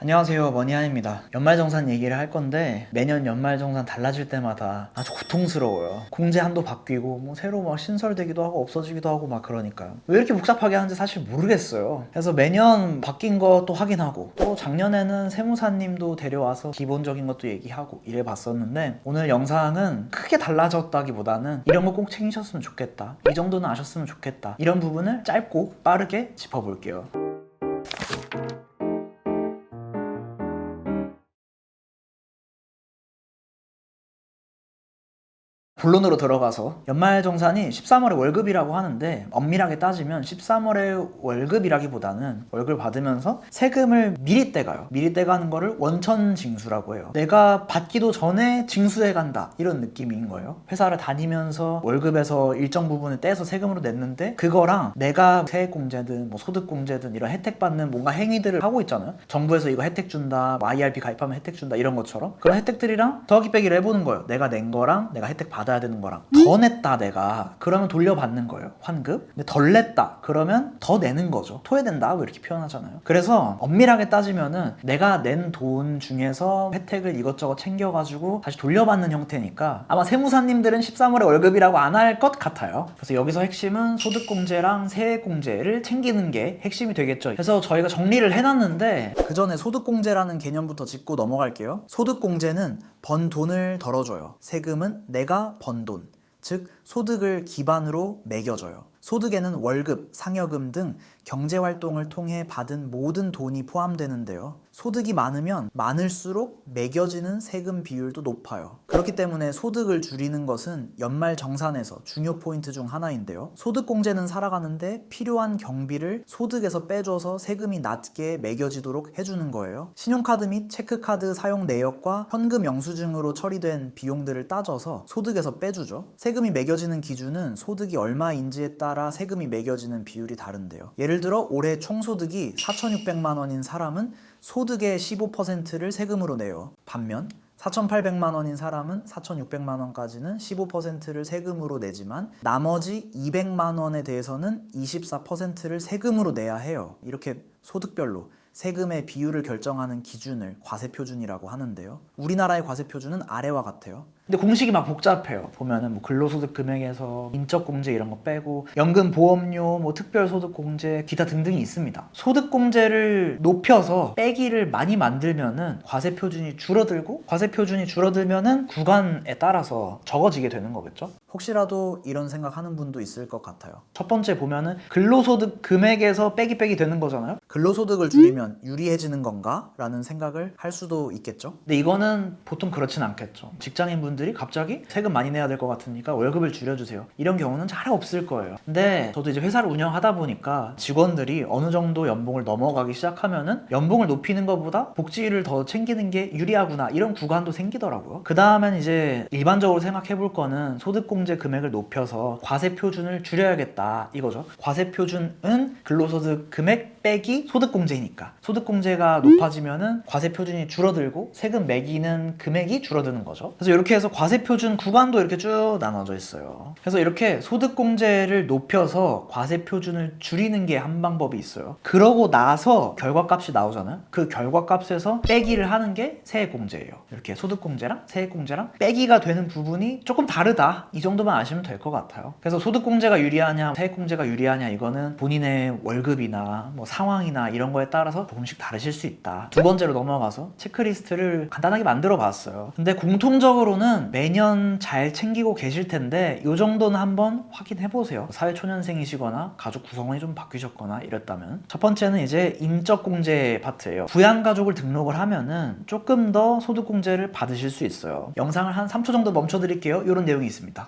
안녕하세요, 머니한입니다. 연말정산 얘기를 할 건데 매년 연말정산 달라질 때마다 아주 고통스러워요. 공제 한도 바뀌고 새로 막 신설되기도 하고 없어지기도 하고 막 그러니까요. 왜 이렇게 복잡하게 하는지 사실 모르겠어요. 그래서 매년 바뀐 것도 확인하고 또 작년에는 세무사님도 데려와서 기본적인 것도 얘기하고 이래 봤었는데 오늘 영상은 크게 달라졌다기보다는 이런 거 꼭 챙기셨으면 좋겠다, 이 정도는 아셨으면 좋겠다, 이런 부분을 짧고 빠르게 짚어볼게요. 본론으로 들어가서 연말정산이 13월에 월급이라고 하는데 엄밀하게 따지면 13월에 월급이라기보다는 월급을 받으면서 세금을 미리 떼가요. 미리 떼가는 거를 원천징수라고 해요. 내가 받기도 전에 징수해 간다, 이런 느낌인 거예요. 회사를 다니면서 월급에서 일정 부분을 떼서 세금으로 냈는데 그거랑 내가 세액공제든 소득공제든 이런 혜택 받는 뭔가 행위들을 하고 있잖아요. 정부에서 이거 혜택 준다, IRP 가입하면 혜택 준다, 이런 것처럼 그런 혜택들이랑 더하기 빼기를 해보는 거예요. 내가 낸 거랑 내가 혜택 받아야 되는 거랑 더 냈다 내가, 그러면 돌려받는 거예요, 환급. 근데 덜 냈다 그러면 더 내는 거죠. 토해낸다 왜 이렇게 표현하잖아요. 그래서 엄밀하게 따지면은 내가 낸 돈 중에서 혜택을 이것저것 챙겨가지고 다시 돌려받는 형태니까 아마 세무사님들은 13월에 월급이라고 안 할 것 같아요. 그래서 여기서 핵심은 소득공제랑 세액공제를 챙기는 게 핵심이 되겠죠. 그래서 저희가 정리를 해놨는데 그 전에 소득공제라는 개념부터 짚고 넘어갈게요. 소득공제는 번 돈을 덜어줘요. 세금은 내가 번 돈, 즉 소득을 기반으로 매겨져요. 소득에는 월급, 상여금 등 경제활동을 통해 받은 모든 돈이 포함되는데요. 소득이 많으면 많을수록 매겨지는 세금 비율도 높아요. 그렇기 때문에 소득을 줄이는 것은 연말정산에서 중요 포인트 중 하나인데요. 소득공제는 살아가는데 필요한 경비를 소득에서 빼줘서 세금이 낮게 매겨지도록 해주는 거예요. 신용카드 및 체크카드 사용 내역과 현금 영수증으로 처리된 비용들을 따져서 소득에서 빼주죠. 세금이 매겨지는 기준은 소득이 얼마인지에 따라 세금이 매겨지는 비율이 다른데요. 예를 들어 올해 총소득이 4,600만 원인 사람은 소득의 15%를 세금으로 내요. 반면 4,800만 원인 사람은 4,600만 원까지는 15%를 세금으로 내지만 나머지 200만 원에 대해서는 24%를 세금으로 내야 해요. 이렇게 소득별로 세금의 비율을 결정하는 기준을 과세표준이라고 하는데요. 우리나라의 과세표준은 아래와 같아요. 근데 공식이 막 복잡해요. 보면은 근로소득 금액에서 인적공제 이런 거 빼고 연금보험료, 특별소득공제, 기타 등등이 있습니다. 소득공제를 높여서 빼기를 많이 만들면은 과세표준이 줄어들고, 과세표준이 줄어들면은 구간에 따라서 적어지게 되는 거겠죠. 혹시라도 이런 생각하는 분도 있을 것 같아요. 첫 번째 보면은 근로소득 금액에서 빼기 되는 거잖아요. 근로소득을 줄이면 유리해지는 건가? 라는 생각을 할 수도 있겠죠. 근데 이거는 보통 그렇진 않겠죠. 직장인분들이 갑자기 세금 많이 내야 될 것 같으니까 월급을 줄여주세요, 이런 경우는 잘 없을 거예요. 근데 저도 이제 회사를 운영하다 보니까 직원들이 어느 정도 연봉을 넘어가기 시작하면은 연봉을 높이는 것보다 복지를 더 챙기는 게 유리하구나, 이런 구간도 생기더라고요. 그 다음엔 이제 일반적으로 생각해 볼 거는 소득공제 금액을 높여서 과세표준을 줄여야겠다, 이거죠. 과세표준은 근로소득 금액 빼기 소득공제니까 소득공제가 높아지면은 과세표준이 줄어들고 세금 매기는 금액이 줄어드는 거죠. 그래서 이렇게 해서 과세표준 구간도 이렇게 쭉 나눠져 있어요. 그래서 이렇게 소득공제를 높여서 과세표준을 줄이는 게 한 방법이 있어요. 그러고 나서 결과값이 나오잖아요. 그 결과값에서 빼기를 하는 게 세액공제예요. 이렇게 소득공제랑 세액공제랑 빼기가 되는 부분이 조금 다르다, 이 정도만 아시면 될 것 같아요. 그래서 소득공제가 유리하냐 세액공제가 유리하냐, 이거는 본인의 월급이나 상황이나 이런 거에 따라서 조금씩 다르실 수 있다. 두 번째로 넘어가서 체크리스트를 간단하게 만들어 봤어요. 근데 공통적으로는 매년 잘 챙기고 계실 텐데 이 정도는 한번 확인해 보세요. 사회초년생이시거나 가족 구성원이 좀 바뀌셨거나 이랬다면. 첫 번째는 이제 인적공제 파트예요. 부양가족을 등록을 하면은 조금 더 소득공제를 받으실 수 있어요. 영상을 한 3초 정도 멈춰 드릴게요. 이런 내용이 있습니다.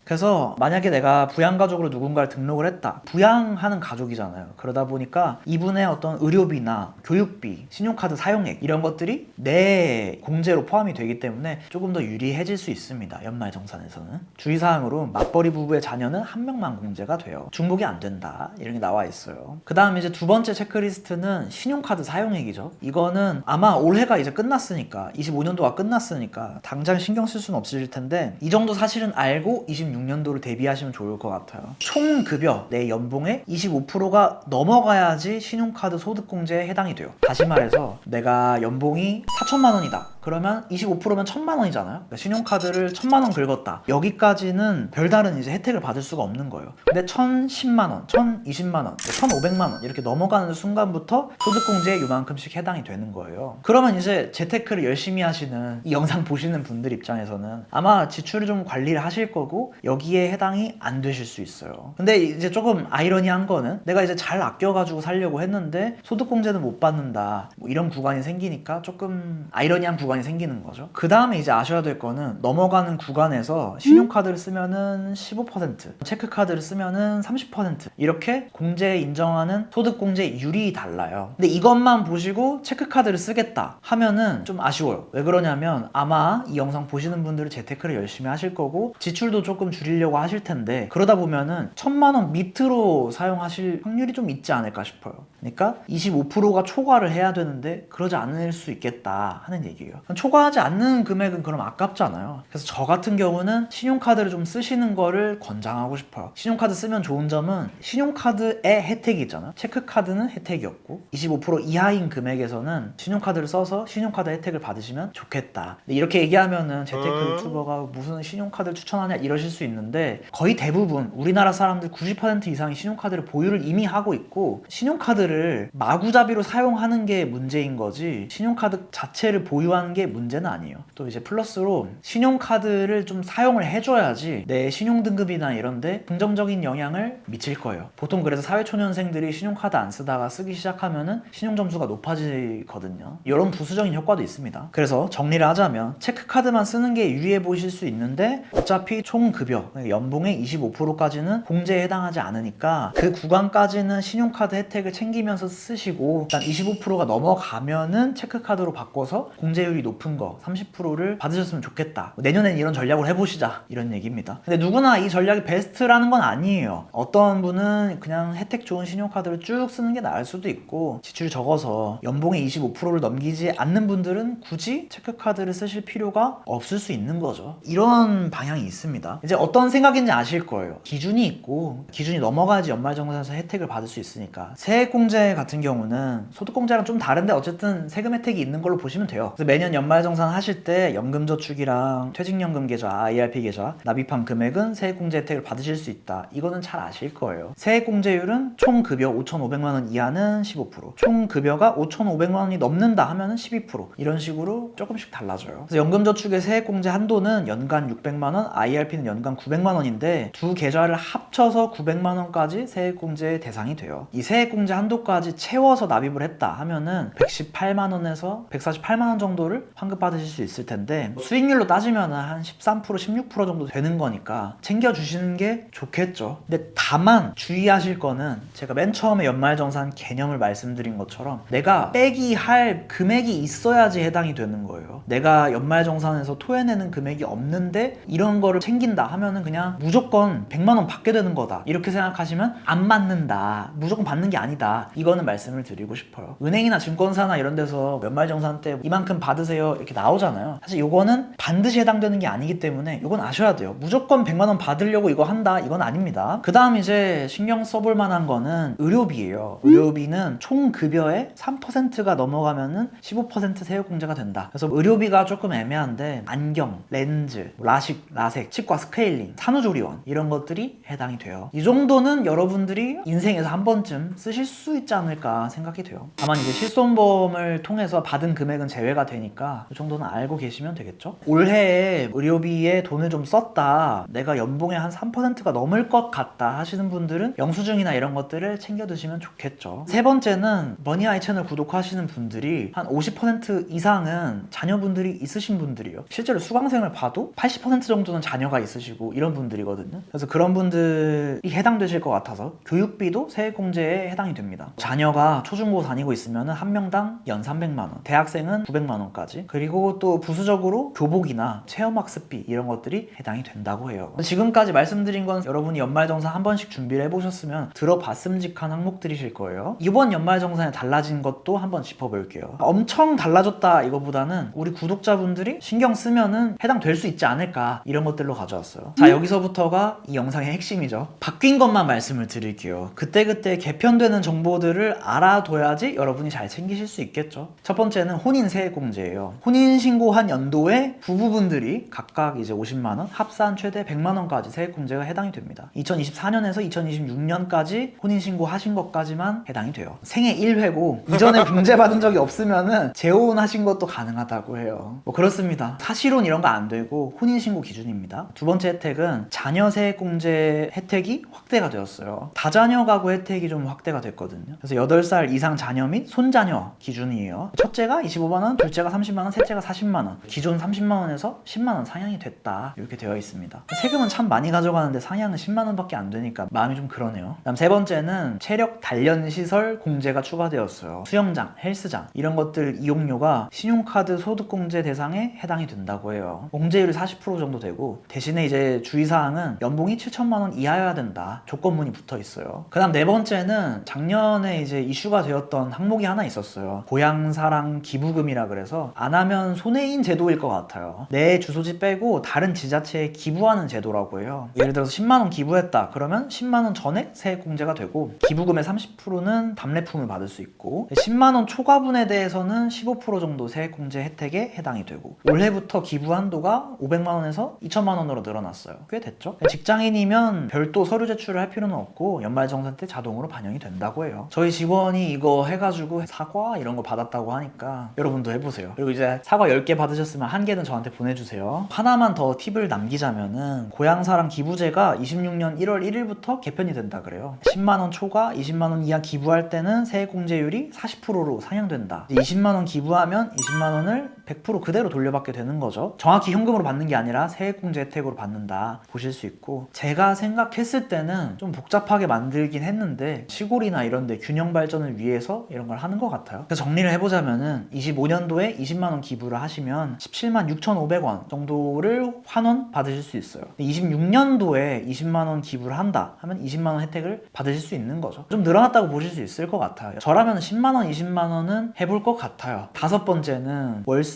그래서 만약에 내가 부양가족으로 누군가를 등록을 했다, 부양하는 가족이잖아요. 그러다 보니까 이분의 어떤 의료비나 교육비, 신용카드 사용액 이런 것들이 내 공제로 포함이 되기 때문에 조금 더 유리해질 수 있습니다. 연말정산에서는. 주의사항으로 맞벌이 부부의 자녀는 한 명만 공제가 돼요. 중복이 안 된다, 이런 게 나와 있어요. 그 다음 이제 두 번째 체크리스트는 신용카드 사용액이죠. 이거는 아마 올해가 이제 끝났으니까 25년도가 끝났으니까 당장 신경 쓸 수는 없으실 텐데 이 정도 사실은 알고 26 정년도를 대비하시면 좋을 것 같아요. 총 급여, 내 연봉의 25%가 넘어가야지 신용카드 소득공제에 해당이 돼요. 다시 말해서 내가 연봉이 4천만 원이다. 그러면 25%면 1,000만 원이잖아요. 그러니까 신용카드를 1,000만 원 긁었다. 여기까지는 별다른 이제 혜택을 받을 수가 없는 거예요. 근데 1,010만 원, 1,020만 원, 1,500만 원 이렇게 넘어가는 순간부터 소득공제에 요만큼씩 해당이 되는 거예요. 그러면 이제 재테크를 열심히 하시는 이 영상 보시는 분들 입장에서는 아마 지출을 좀 관리를 하실 거고 여기에 해당이 안 되실 수 있어요. 근데 이제 조금 아이러니한 거는 내가 이제 잘 아껴가지고 살려고 했는데 소득공제는 못 받는다. 뭐 이런 구간이 생기니까 조금 아이러니한 구간이 생기는 거죠. 그 다음에 이제 아셔야 될 거는 넘어가는 구간에서 신용카드를 쓰면은 15%, 체크카드를 쓰면은 30% 이렇게 공제에 인정하는 소득공제율이 달라요. 근데 이것만 보시고 체크카드를 쓰겠다 하면은 좀 아쉬워요. 왜 그러냐면 아마 이 영상 보시는 분들은 재테크를 열심히 하실 거고 지출도 조금 줄이려고 하실 텐데 그러다 보면은 1,000만 원 밑으로 사용하실 확률이 좀 있지 않을까 싶어요. 그러니까 25%가 초과를 해야 되는데 그러지 않을 수 있겠다 하는 얘기예요. 초과하지 않는 금액은 그럼 아깝잖아요. 그래서 저 같은 경우는 신용카드를 좀 쓰시는 거를 권장하고 싶어요. 신용카드 쓰면 좋은 점은 신용카드의 혜택이 있잖아요. 체크카드는 혜택이 없고 25% 이하인 금액에서는 신용카드를 써서 신용카드 혜택을 받으시면 좋겠다. 근데 이렇게 얘기하면은 재테크 유튜버가 무슨 신용카드를 추천하냐 이러실 수 있는데 거의 대부분 우리나라 사람들 90% 이상이 신용카드를 보유를 이미 하고 있고 신용카드를 마구잡이로 사용하는 게 문제인 거지 신용카드 자체를 보유하는 게 문제는 아니에요. 또 이제 플러스로 신용카드를 좀 사용을 해줘야지 내 신용등급이나 이런데 긍정적인 영향을 미칠 거예요. 보통 그래서 사회초년생들이 신용카드 안 쓰다가 쓰기 시작하면은 신용점수가 높아지거든요. 이런 부수적인 효과도 있습니다. 그래서 정리를 하자면 체크카드만 쓰는 게 유리해 보이실 수 있는데 어차피 총 급여, 연봉의 25%까지는 공제에 해당하지 않으니까 그 구간까지는 신용카드 혜택을 챙기면서 쓰시고 일단 25%가 넘어가면은 체크카드로 바꿔서 공제율이 높은 거 30%를 받으셨으면 좋겠다. 내년엔 이런 전략을 해보시자 이런 얘기입니다. 근데 누구나 이 전략이 베스트라는 건 아니에요. 어떤 분은 그냥 혜택 좋은 신용카드를 쭉 쓰는 게 나을 수도 있고 지출이 적어서 연봉의 25%를 넘기지 않는 분들은 굳이 체크카드를 쓰실 필요가 없을 수 있는 거죠. 이런 방향이 있습니다. 이제 어떤 생각인지 아실 거예요. 기준이 있고 기준이 넘어가야지 연말정산에서 혜택을 받을 수 있으니까 세액공제 같은 경우는 소득공제랑 좀 다른데 어쨌든 세금 혜택이 있는 걸로 보시면 돼요. 그래서 매년 연말정산 하실 때 연금저축이랑 퇴직연금 계좌, IRP 계좌 납입한 금액은 세액공제 혜택을 받으실 수 있다. 이거는 잘 아실 거예요. 세액공제율은 총 급여 5,500만 원 이하는 15%, 총 급여가 5,500만 원이 넘는다 하면은 12% 이런 식으로 조금씩 달라져요. 그래서 연금저축의 세액공제 한도는 연간 600만 원, IRP는 연간 900만 원인데 두 계좌를 합쳐서 900만 원까지 세액공제 대상이 돼요. 이 세액공제 한도까지 채워서 납입을 했다 하면은 118만 원에서 148만 원 정도를 환급받으실 수 있을 텐데 수익률로 따지면은 한 13%, 16% 정도 되는 거니까 챙겨주시는 게 좋겠죠. 근데 다만 주의하실 거는 제가 맨 처음에 연말정산 개념을 말씀드린 것처럼 내가 빼기 할 금액이 있어야지 해당이 되는 거예요. 내가 연말정산에서 토해내는 금액이 없는데 이런 거를 챙긴다 하면은 그냥 무조건 100만 원 받게 되는 거다 이렇게 생각하시면 안 받는다, 무조건 받는 게 아니다, 이거는 말씀을 드리고 싶어요. 은행이나 증권사나 이런 데서 연말정산 때 이만큼 받으세요 이렇게 나오잖아요. 사실 요거는 반드시 해당되는 게 아니기 때문에 요건 아셔야 돼요. 무조건 100만 원 받으려고 이거 한다 이건 아닙니다. 그 다음 이제 신경 써볼 만한 거는 의료비예요. 의료비는 총 급여의 3%가 넘어가면은 15% 세액공제가 된다. 그래서 의료비가 조금 애매한데 안경, 렌즈, 라식, 라섹, 치과 스케일링, 산후조리원 이런 것들이 해당이 돼요. 이 정도는 여러분들이 인생에서 한 번쯤 쓰실 수 있지 않을까 생각이 돼요. 다만 이제 실손보험을 통해서 받은 금액은 제외가 되니까 이 정도는 알고 계시면 되겠죠. 올해에 의료비에 돈을 좀 썼다, 내가 연봉의 한 3%가 넘을 것 같다 하시는 분들은 영수증이나 이런 것들을 챙겨두시면 좋겠죠. 세 번째는 머니아이 채널 구독하시는 분들이 한 50% 이상은 자녀분들이 있으신 분들이에요. 실제로 수강생을 봐도 80% 정도는 자녀가 있으시고 이런 분들이거든요. 그래서 그런 분들이 해당되실 것 같아서 교육비도 세액공제에 해당이 됩니다. 자녀가 초중고 다니고 있으면 한 명당 연 300만 원, 대학생은 900만 원까지 10만원까지. 그리고 또 부수적으로 교복이나 체험학습비 이런 것들이 해당이 된다고 해요. 지금까지 말씀드린 건 여러분이 연말정산 한 번씩 준비를 해보셨으면 들어봤음직한 항목들이실 거예요. 이번 연말정산에 달라진 것도 한번 짚어볼게요. 엄청 달라졌다 이거보다는 우리 구독자분들이 신경 쓰면은 해당될 수 있지 않을까, 이런 것들로 가져왔어요. 자, 여기서부터가 이 영상의 핵심이죠. 바뀐 것만 말씀을 드릴게요. 그때그때 개편되는 정보들을 알아둬야지 여러분이 잘 챙기실 수 있겠죠. 첫 번째는 혼인 세액공제예요. 혼인신고한 연도에 부부분들이 각각 이제 50만원, 합산 최대 100만원까지 세액공제가 해당이 됩니다. 2024년에서 2026년까지 혼인신고 하신 것까지만 해당이 돼요. 생애 1회고 이전에 공제받은 적이 없으면은 재혼하신 것도 가능하다고 해요. 뭐 그렇습니다. 사실혼 이런 거 안 되고 혼인신고 기준입니다. 두 번째 혜택은 자녀 세액공제 혜택이 확대가 되었어요. 다자녀 가구 혜택이 좀 확대가 됐거든요. 그래서 8살 이상 자녀 및 손자녀 기준이에요. 첫째가 25만원, 둘째가 30만원, 셋째가 40만원. 기존 30만원에서 10만원 상향이 됐다, 이렇게 되어 있습니다. 세금은 참 많이 가져가는데 상향은 10만원밖에 안 되니까 마음이 좀 그러네요. 그다음 세 번째는 체력 단련 시설 공제가 추가되었어요. 수영장, 헬스장 이런 것들 이용료가 신용카드 소득공제 대상에 해당이 된다고 해요. 공제율이 40% 정도 되고, 대신에 이제 주의사항은 연봉이 7천만원 이하여야 된다, 조건문이 붙어 있어요. 그 다음 네 번째는 작년에 이제 이슈가 되었던 항목이 하나 있었어요. 고향사랑 기부금이라 그래서 안 하면 손해인 제도일 것 같아요. 내 주소지 빼고 다른 지자체에 기부하는 제도라고 해요. 예를 들어서 10만원 기부했다 그러면 10만원 전액 세액공제가 되고, 기부금의 30%는 답례품을 받을 수 있고, 10만원 초과분에 대해서는 15% 정도 세액공제 혜택에 해당이 되고, 올해부터 기부 한도가 500만원에서 2천만원으로 늘어났어요. 꽤 됐죠? 직장인이면 별도 서류 제출을 할 필요는 없고 연말정산 때 자동으로 반영이 된다고 해요. 저희 직원이 이거 해가지고 사과 이런 거 받았다고 하니까 여러분도 해보세요. 그리고 이제 사과 10개 받으셨으면 1개는 저한테 보내주세요. 하나만 더 팁을 남기자면은 고향사랑 기부제가 26년 1월 1일부터 개편이 된다 그래요. 10만원 초과 20만원 이하 기부할 때는 세액공제율이 40%로 상향된다. 20만원 기부하면 20만원을 100% 그대로 돌려받게 되는 거죠. 정확히 현금으로 받는 게 아니라 세액공제 혜택으로 받는다 보실 수 있고, 제가 생각했을 때는 좀 복잡하게 만들긴 했는데 시골이나 이런 데 균형 발전을 위해서 이런 걸 하는 것 같아요. 그래서 정리를 해보자면은 25년도에 20만원 기부를 하시면 17만 6,500원 정도를 환원 받으실 수 있어요. 26년도에 20만원 기부를 한다 하면 20만원 혜택을 받으실 수 있는 거죠. 좀 늘어났다고 보실 수 있을 것 같아요. 저라면 10만원, 20만원은 해볼 것 같아요. 다섯 번째는 월세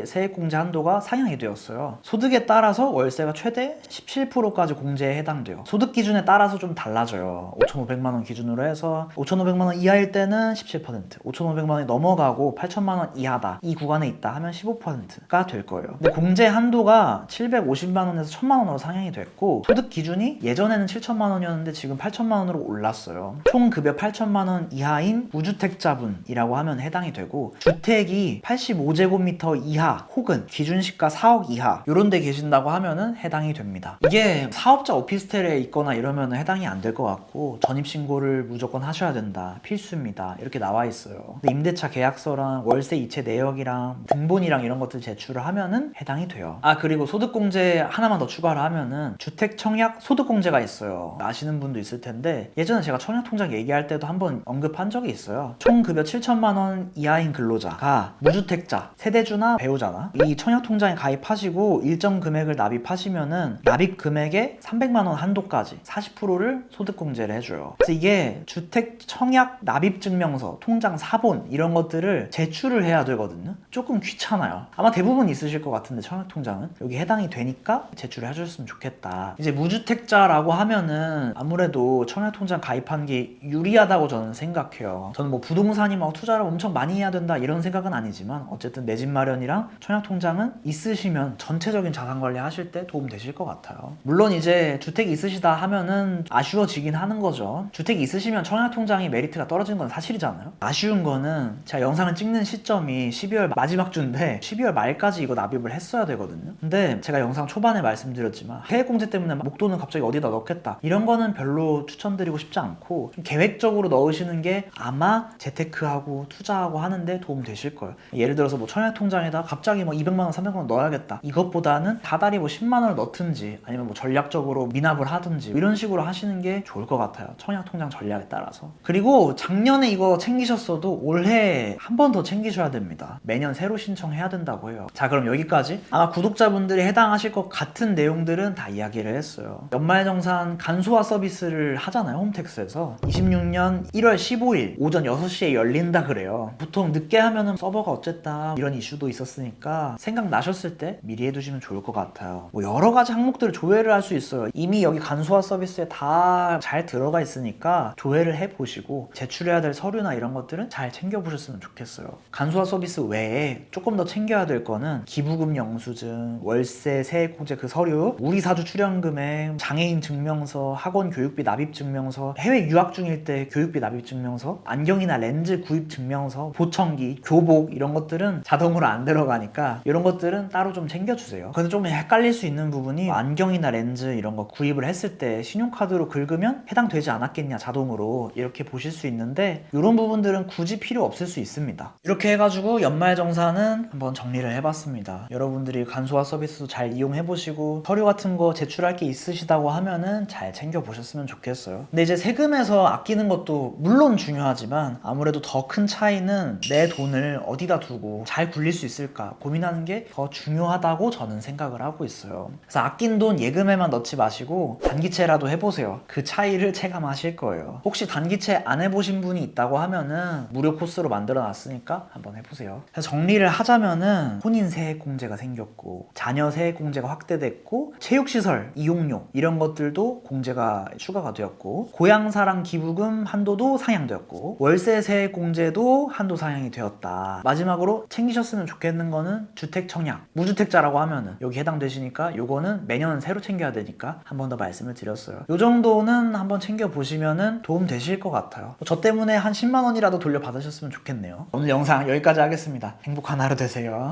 세액공제 한도가 상향이 되었어요. 소득에 따라서 월세가 최대 17%까지 공제에 해당돼요. 소득 기준에 따라서 좀 달라져요. 5,500만원 기준으로 해서 5,500만원 이하일 때는 17%, 5,500만원이 넘어가고 8,000만원 이하다, 이 구간에 있다 하면 15%가 될 거예요. 근데 공제 한도가 750만원에서 1,000만원으로 상향이 됐고, 소득 기준이 예전에는 7천만원이었는데 지금 8천만원으로 올랐어요. 총 급여 8천만원 이하인 무주택자분이라고 하면 해당이 되고, 주택이 85제곱미터 이하 혹은 기준시가 4억 이하 이런 데 계신다고 하면은 해당이 됩니다. 이게 사업자 오피스텔에 있거나 이러면 해당이 안 될 것 같고, 전입신고를 무조건 하셔야 된다, 필수입니다, 이렇게 나와 있어요. 근데 임대차 계약서랑 월세 이체 내역이랑 등본이랑 이런 것들 제출을 하면은 해당이 돼요. 아, 그리고 소득공제 하나만 더 추가를 하면은 주택청약 소득공제가 있어요. 아시는 분도 있을 텐데, 예전에 제가 청약통장 얘기할 때도 한번 언급한 적이 있어요. 총 급여 7천만원 이하인 근로자가 무주택자, 세대주나 배우자나 이 청약통장에 가입하시고 일정 금액을 납입하시면은 납입 금액의 300만원 한도까지 40%를 소득공제를 해줘요. 그래서 이게 주택 청약 납입 증명서, 통장 사본 이런 것들을 제출을 해야 되거든요. 조금 귀찮아요. 아마 대부분 있으실 것 같은데 청약통장은 여기 해당이 되니까 제출을 해주셨으면 좋겠다. 이제 무주택자라고 하면은 아무래도 청약통장 가입한 게 유리하다고 저는 생각해요. 저는 뭐 부동산이 막 투자를 엄청 많이 해야 된다 이런 생각은 아니지만, 어쨌든 내 집 마련이랑 청약통장은 있으시면 전체적인 자산관리 하실 때 도움 되실 것 같아요. 물론 이제 주택이 있으시다 하면은 아쉬워지긴 하는 거죠. 주택이 있으시면 청약통장이 메리트가 떨어지는 건 사실이잖아요. 아쉬운 거는 제가 영상을 찍는 시점이 12월 마지막 주인데 12월 말까지 이거 납입을 했어야 되거든요. 근데 제가 영상 초반에 말씀드렸지만 세액공제 때문에 목돈을 갑자기 어디다 넣겠다 이런 거는 별로 추천드리고 싶지 않고, 좀 계획적으로 넣으시는 게 아마 재테크하고 투자하고 하는데 도움 되실 거예요. 예를 들어서 뭐 청약통장 통장에다 갑자기 뭐 200만 원, 300만 원 넣어야겠다. 이것보다는 다달이 뭐 10만 원을 넣든지 아니면 뭐 전략적으로 미납을 하든지 이런 식으로 하시는 게 좋을 것 같아요. 청약 통장 전략에 따라서. 그리고 작년에 이거 챙기셨어도 올해 한 번 더 챙기셔야 됩니다. 매년 새로 신청해야 된다고 해요. 자, 그럼 여기까지 아마 구독자분들이 해당하실 것 같은 내용들은 다 이야기를 했어요. 연말정산 간소화 서비스를 하잖아요, 홈택스에서. 26년 1월 15일 오전 6시에 열린다 그래요. 보통 늦게 하면은 서버가 어쨌다 이런 이슈도 있었으니까 생각나셨을 때 미리 해두시면 좋을 것 같아요. 뭐 여러 가지 항목들을 조회를 할 수 있어요. 이미 여기 간소화 서비스에 다 잘 들어가 있으니까 조회를 해보시고 제출해야 될 서류나 이런 것들은 잘 챙겨보셨으면 좋겠어요. 간소화 서비스 외에 조금 더 챙겨야 될 거는 기부금 영수증, 월세, 세액공제 그 서류, 우리 사주 출연금액, 장애인 증명서, 학원 교육비 납입 증명서, 해외 유학 중일 때 교육비 납입 증명서, 안경이나 렌즈 구입 증명서, 보청기, 교복 이런 것들은 자동으로 안 들어가니까 이런 것들은 따로 좀 챙겨주세요. 근데 좀 헷갈릴 수 있는 부분이 안경이나 렌즈 이런 거 구입을 했을 때 신용카드로 긁으면 해당되지 않았겠냐 자동으로 이렇게 보실 수 있는데 이런 부분들은 굳이 필요 없을 수 있습니다. 이렇게 해가지고 연말정산은 한번 정리를 해봤습니다. 여러분들이 간소화 서비스도 잘 이용해보시고 서류 같은 거 제출할 게 있으시다고 하면은 잘 챙겨보셨으면 좋겠어요. 근데 이제 세금에서 아끼는 것도 물론 중요하지만 아무래도 더 큰 차이는 내 돈을 어디다 두고 잘 굴릴 수 있을까 고민하는 게 더 중요하다고 저는 생각을 하고 있어요. 그래서 아낀 돈 예금에만 넣지 마시고 단기채라도 해보세요. 그 차이를 체감하실 거예요. 혹시 단기채 안 해보신 분이 있다고 하면은 무료 코스로 만들어 놨으니까 한번 해보세요. 그래서 정리를 하자면은 혼인 세액공제가 생겼고 자녀 세액공제가 확대됐고 체육시설 이용료 이런 것들도 공제가 추가가 되었고 고향사랑 기부금 한도도 상향되었고 월세 세액공제도 한도 상향이 되었다. 마지막으로 챙기셨으면 좋겠는 거는 주택청약 무주택자라고 하면은 여기 해당되시니까 요거는 매년 새로 챙겨야 되니까 한 번 더 말씀을 드렸어요. 요 정도는 한번 챙겨보시면은 도움 되실 것 같아요. 저 때문에 한 10만 원이라도 돌려받으셨으면 좋겠네요. 오늘 영상 여기까지 하겠습니다. 행복한 하루 되세요.